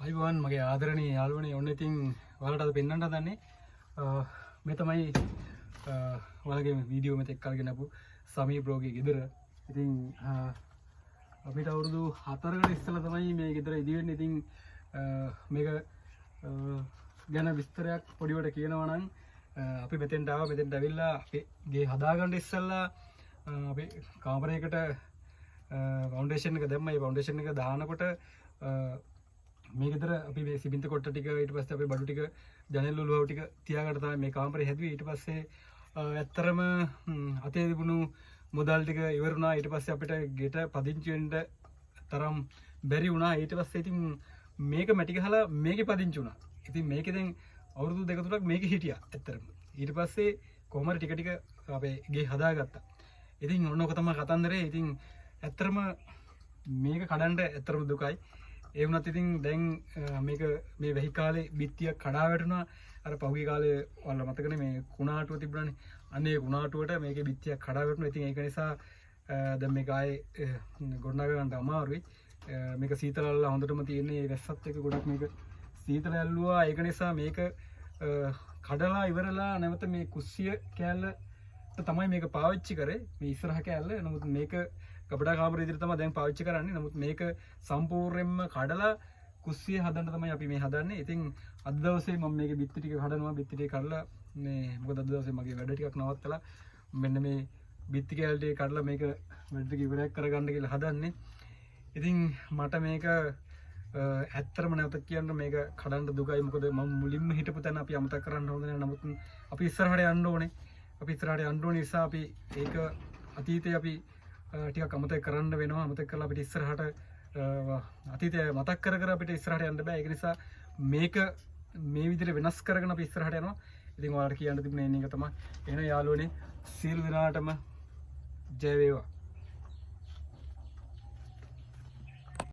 අයිබෝන් මගේ ආදරණීය යාළුවනේ ඔන්න ඉතින් ඔයාලට අද පෙන්වන්න හදන්නේ මේ තමයි ඔයාලගේ වීඩියෝ මෙතෙක් කරගෙන ආපු සමී බ්‍රෝගේ ගෙදර. ඉතින් අපිට අවුරුදු 4කට ඉස්සෙල්ලා තමයි මේ ගෙදර ඉදි වෙන්නේ. ඉතින් මේක ගැන විස්තරයක් පොඩිවට කියනවා නම් අපි මෙතෙන්ට ආවා. මෙතෙන්ට ඇවිල්ලා අපේ ගේ හදාගන්න ඉස්සෙල්ලා අපි කාමරයකට ෆවුන්ඩේෂන් එක දැම්මා. ඒ ෆවුන්ඩේෂන් එක දානකොට මේ ගෙදර අපි මේ සිමෙන්ති කොට්ට ටික ඊට පස්සේ අපේ බඩු ටික ජනෙල් ලුහුව ටික තියාගන්න තමයි මේ කාමරේ හැදුවේ. ඊට පස්සේ ඇත්තරම අතේ තිබුණු මුදල් ටික ඉවර වුණා. ඊට පස්සේ අපිට ගෙට පදිංචි වෙන්න තරම් බැරි වුණා. ඊට පස්සේ ඉතින් මේක මැටි ගහලා මේකේ පදිංචි වුණා. ඉතින් මේකේ දැන් අවුරුදු දෙක තුනක් මේකේ හිටියා ඇත්තරම. ඊට පස්සේ කොහොම හරි ටික ටික අපේ ගේ හදාගත්තා. ඉතින් ඔන්නෝක තමයි කතන්දරේ. ඉතින් ඇත්තරම මේක කඩන්න ඇත්තරම දුකයි. ඒ වුණත් ඉතින් දැන් මේක මේ වෙහි කාලේ බිත්තියක් කඩා වැටුණා. අර පහුගිය කාලේ ඔයාලා මතකනේ මේ කුණාටුව තිබුණානේ. අනේ කුණාටුවට මේකේ බිත්තියක් කඩා වැටුණා. ඉතින් ඒක නිසා දැන් මේක ආයේ ගොඩනගා ගන්න අමාරුයි. මේක සීතලල්ලා හොඳටම තියෙන්නේ වැස්සත් එක්ක ගොඩක් මේක සීතල ඇල්ලුවා. ඒක නිසා මේක කඩලා ඉවරලා නැවත මේ කුස්සිය කෑල්ලට තමයි මේක පාවිච්චි කරේ. මේ ඉස්සරහ කෑල්ල. නමුත් මේක කපඩා කාමරේ විදිහට තමයි දැන් පාවිච්චි කරන්නේ. නමුත් මේක සම්පූර්ණයෙන්ම කඩලා කුස්සිය හදන්න තමයි අපි මේ හදන්නේ. ඉතින් අද දවසේ මම මේකේ බිත්ති ටික කඩනවා. බිත්ති ටික කඩලා මේ මොකද අද දවසේ මගේ වැඩ ටිකක් නවත්තලා මෙන්න මේ බිත්ති කෑල්ල ටික කඩලා මේක වැඩ ටික ඉවරයක් කරගන්න කියලා හදන්නේ. ඉතින් මට මේක ඇත්තටම නැවත කියන්න මේක කඩන්න දුකයි. මොකද මම මුලින්ම හිටපු තැන අපි අමතක කරන්න හොඳ නැහැ. නමුත් අපි ඉස්සරහට යන්න ඕනේ. අපි ඉස්සරහට යන්න ඕනේ නිසා අපි ඒක අතීතේ අපි ටිකක් අමතක කරන්න වෙනවා. අමතක කරලා අපිට ඉස්සරහට අතීතය මතක් කර කර අපිට ඉස්සරහට යන්න බෑ. ඒක නිසා මේක මේ විදිහට වෙනස් කරගෙන අපි ඉස්සරහට යනවා. ඉතින් ඔයාලට කියන්න තිබුණේ ඒක තමයි. එහෙනම් යාළුවනේ සියලු දෙනාටම ජය වේවා.